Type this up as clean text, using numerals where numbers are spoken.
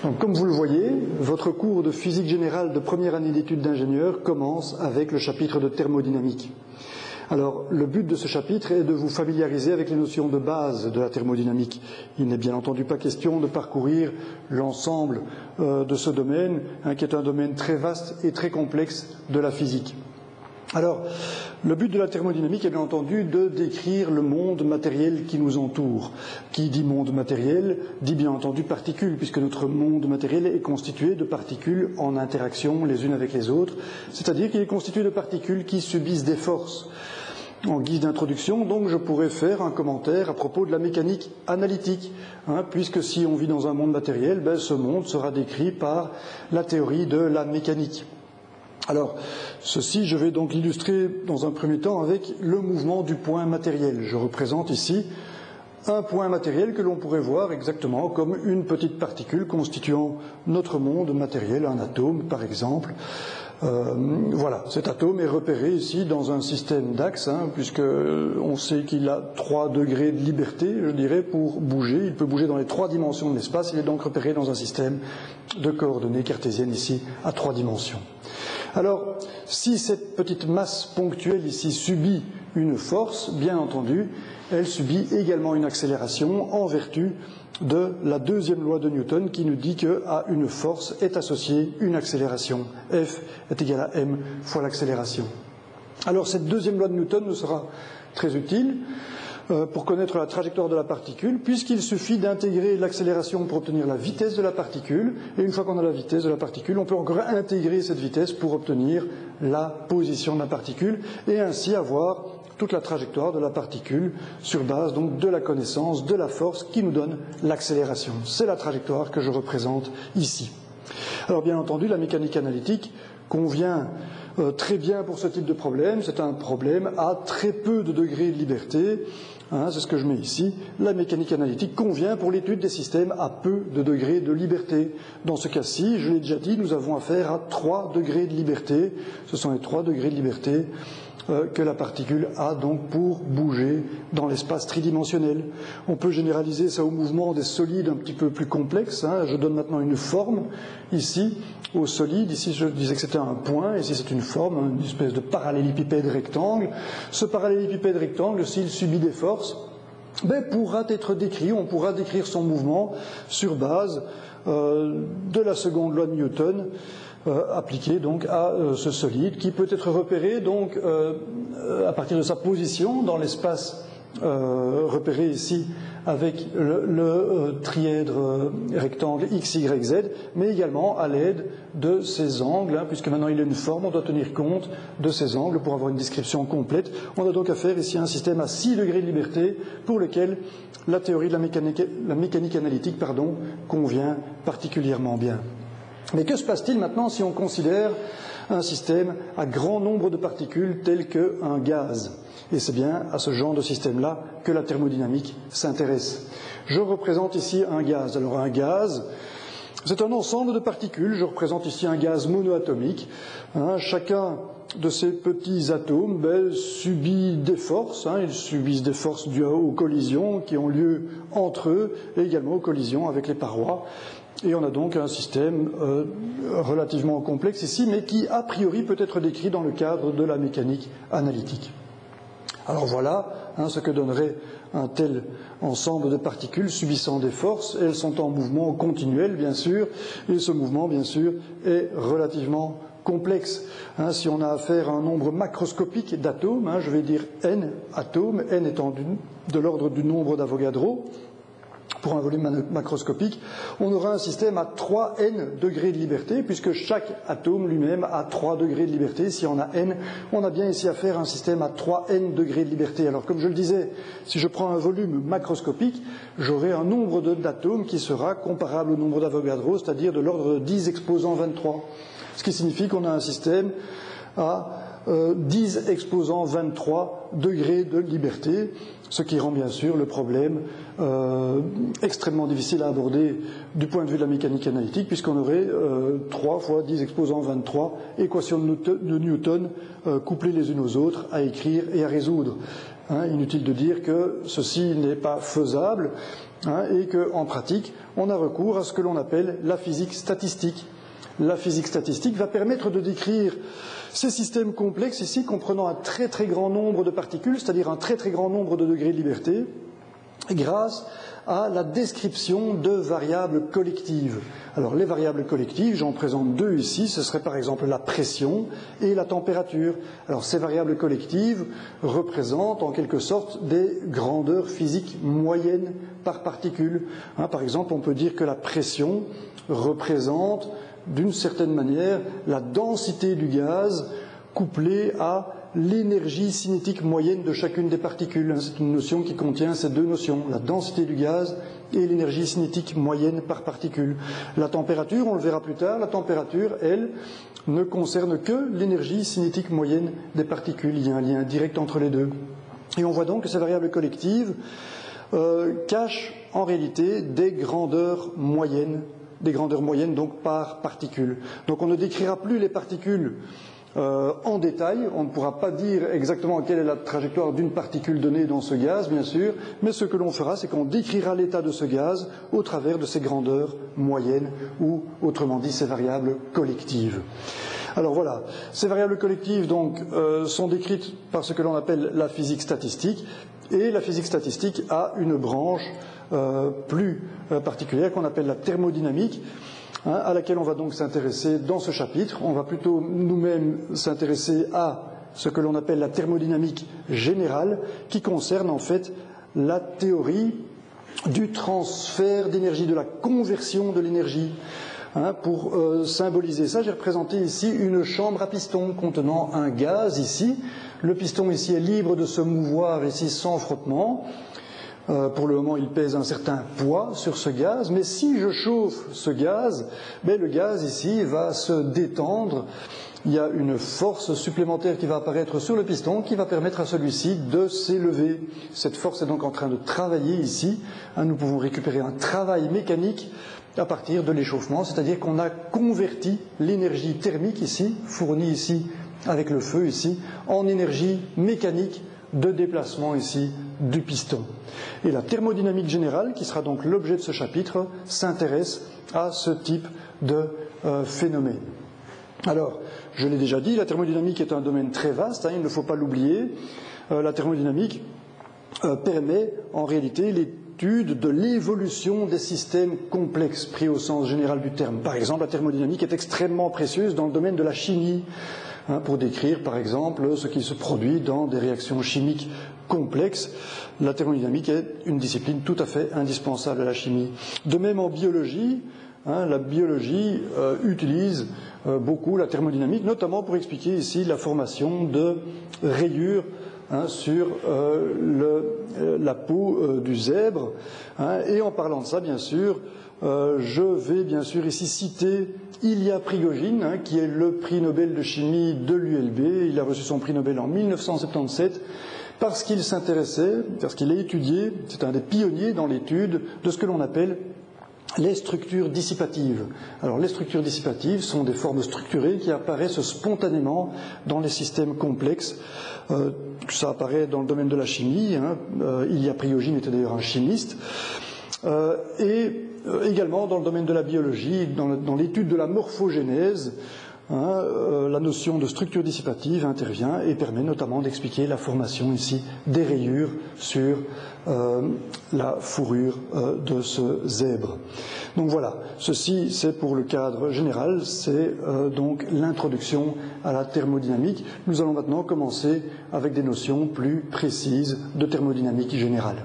Donc, comme vous le voyez, votre cours de physique générale de première année d'études d'ingénieur commence avec le chapitre de thermodynamique. Alors, le but de ce chapitre est de vous familiariser avec les notions de base de la thermodynamique. Il n'est bien entendu pas question de parcourir l'ensemble de ce domaine, qui est un domaine très vaste et très complexe de la physique. Alors, le but de la thermodynamique est bien entendu de décrire le monde matériel qui nous entoure. Qui dit monde matériel dit bien entendu particules, puisque notre monde matériel est constitué de particules en interaction les unes avec les autres, c'est-à-dire qu'il est constitué de particules qui subissent des forces. En guise d'introduction, donc, je pourrais faire un commentaire à propos de la mécanique analytique, puisque si on vit dans un monde matériel, ce monde sera décrit par la théorie de la mécanique. Alors, ceci, je vais donc l'illustrer dans un premier temps avec le mouvement du point matériel. Je représente ici un point matériel que l'on pourrait voir exactement comme une petite particule constituant notre monde matériel, un atome par exemple. Voilà, cet atome est repéré ici dans un système d'axes, puisque on sait qu'il a 3 degrés de liberté, je dirais, pour bouger. Il peut bouger dans les 3 dimensions de l'espace. Il est donc repéré dans un système de coordonnées cartésiennes ici à 3 dimensions. Alors, si cette petite masse ponctuelle ici subit une force, bien entendu, elle subit également une accélération en vertu de la deuxième loi de Newton qui nous dit qu'à une force est associée une accélération. F est égal à m fois l'accélération. Alors, cette deuxième loi de Newton nous sera très utile pour connaître la trajectoire de la particule, puisqu'il suffit d'intégrer l'accélération pour obtenir la vitesse de la particule, et une fois qu'on a la vitesse de la particule, on peut encore intégrer cette vitesse pour obtenir la position de la particule, et ainsi avoir toute la trajectoire de la particule sur base donc de la connaissance de la force qui nous donne l'accélération. C'est la trajectoire que je représente ici. Alors bien entendu, la mécanique analytique convient très bien pour ce type de problème. C'est un problème à très peu de degrés de liberté. C'est ce que je mets ici. La mécanique analytique convient pour l'étude des systèmes à peu de degrés de liberté. Dans ce cas-ci, je l'ai déjà dit, nous avons affaire à 3 degrés de liberté. Ce sont les 3 degrés de liberté que la particule a donc pour bouger dans l'espace tridimensionnel. On peut généraliser ça au mouvement des solides un petit peu plus complexes. Je donne maintenant une forme ici au solide. Ici, je disais que c'était un point. Ici, c'est une forme, une espèce de parallélépipède rectangle. Ce parallélépipède rectangle, s'il subit des forces, pourra être décrit. On pourra décrire son mouvement sur base de la seconde loi de Newton, appliquée donc à ce solide, qui peut être repéré donc à partir de sa position dans l'espace repéré ici avec le trièdre rectangle x, y, z, mais également à l'aide de ces angles, puisque maintenant il a une forme, on doit tenir compte de ces angles pour avoir une description complète. On a donc affaire ici à un système à 6 degrés de liberté pour lequel la théorie de la mécanique analytique convient particulièrement bien. Mais que se passe-t-il maintenant si on considère un système à grand nombre de particules tel qu'un gaz? Et c'est bien à ce genre de système-là que la thermodynamique s'intéresse. Je représente ici un gaz. Alors un gaz, c'est un ensemble de particules. Je représente ici un gaz monoatomique. Chacun de ces petits atomes subit des forces. Ils subissent des forces dues aux collisions qui ont lieu entre eux et également aux collisions avec les parois. Et on a donc un système relativement complexe ici, mais qui a priori peut être décrit dans le cadre de la mécanique analytique. Alors voilà ce que donnerait un tel ensemble de particules subissant des forces. Elles sont en mouvement continuel, bien sûr, et ce mouvement, bien sûr, est relativement complexe. Si on a affaire à un nombre macroscopique d'atomes, je vais dire n atomes, n étant de l'ordre du nombre d'Avogadro, pour un volume macroscopique, on aura un système à 3n degrés de liberté, puisque chaque atome lui-même a 3 degrés de liberté. Si on a n, on a bien ici affaire à un système à 3n degrés de liberté. Alors, comme je le disais, si je prends un volume macroscopique, j'aurai un nombre d'atomes qui sera comparable au nombre d'Avogadro, c'est-à-dire de l'ordre de 10 exposant 23. Ce qui signifie qu'on a un système à 10 exposant 23 degrés de liberté, ce qui rend bien sûr le problème extrêmement difficile à aborder du point de vue de la mécanique analytique, puisqu'on aurait 3 fois 10 exposant 23 équations de Newton couplées les unes aux autres à écrire et à résoudre. Inutile de dire que ceci n'est pas faisable et qu'en pratique, on a recours à ce que l'on appelle la physique statistique. La physique statistique va permettre de décrire ces systèmes complexes ici comprenant un très très grand nombre de particules, c'est-à-dire un très très grand nombre de degrés de liberté, grâce à la description de variables collectives. Alors les variables collectives, j'en présente deux ici, ce serait par exemple la pression et la température. Alors ces variables collectives représentent en quelque sorte des grandeurs physiques moyennes par particule. Par exemple, on peut dire que la pression représente d'une certaine manière la densité du gaz couplée à l'énergie cinétique moyenne de chacune des particules. C'est une notion qui contient ces deux notions, la densité du gaz et l'énergie cinétique moyenne par particule. La température, on le verra plus tard, la température, elle, ne concerne que l'énergie cinétique moyenne des particules. Il y a un lien direct entre les deux. Et on voit donc que ces variables collectives cachent en réalité des grandeurs moyennes donc par particule. Donc on ne décrira plus les particules en détail, on ne pourra pas dire exactement quelle est la trajectoire d'une particule donnée dans ce gaz, bien sûr, mais ce que l'on fera, c'est qu'on décrira l'état de ce gaz au travers de ces grandeurs moyennes, ou autrement dit, ces variables collectives. Alors voilà, ces variables collectives donc sont décrites par ce que l'on appelle la physique statistique, et la physique statistique a une branche plus particulière qu'on appelle la thermodynamique, à laquelle on va donc s'intéresser dans ce chapitre. On va plutôt nous-mêmes s'intéresser à ce que l'on appelle la thermodynamique générale, qui concerne en fait la théorie du transfert d'énergie, de la conversion de l'énergie. Pour symboliser ça, j'ai représenté ici une chambre à piston contenant un gaz ici. Le piston ici est libre de se mouvoir ici sans frottement. Pour le moment, il pèse un certain poids sur ce gaz, mais si je chauffe ce gaz, le gaz ici va se détendre. Il y a une force supplémentaire qui va apparaître sur le piston qui va permettre à celui-ci de s'élever. Cette force est donc en train de travailler ici. Nous pouvons récupérer un travail mécanique à partir de l'échauffement, c'est-à-dire qu'on a converti l'énergie thermique ici, fournie ici avec le feu ici, en énergie mécanique de déplacement ici du piston. Et la thermodynamique générale, qui sera donc l'objet de ce chapitre, s'intéresse à ce type de phénomène. Alors, je l'ai déjà dit, la thermodynamique est un domaine très vaste, il ne faut pas l'oublier. La thermodynamique permet en réalité l'étude de l'évolution des systèmes complexes, pris au sens général du terme. Par exemple, la thermodynamique est extrêmement précieuse dans le domaine de la chimie, pour décrire par exemple ce qui se produit dans des réactions chimiques complexes. La thermodynamique est une discipline tout à fait indispensable à la chimie. De même en biologie, la biologie utilise beaucoup la thermodynamique, notamment pour expliquer ici la formation de rayures sur la peau du zèbre. Et en parlant de ça, bien sûr, je vais bien sûr ici citer Ilya Prigogine, qui est le prix Nobel de chimie de l'ULB. Il a reçu son prix Nobel en 1977 parce qu'il s'intéressait, parce qu'il a étudié, c'est un des pionniers dans l'étude de ce que l'on appelle les structures dissipatives. Alors les structures dissipatives sont des formes structurées qui apparaissent spontanément dans les systèmes complexes. Ça apparaît dans le domaine de la chimie. Ilya Prigogine était d'ailleurs un chimiste. Et également dans le domaine de la biologie, dans l'étude de la morphogénèse, la notion de structure dissipative intervient et permet notamment d'expliquer la formation ici des rayures sur la fourrure de ce zèbre. Donc voilà, ceci c'est pour le cadre général, c'est donc l'introduction à la thermodynamique. Nous allons maintenant commencer avec des notions plus précises de thermodynamique générale.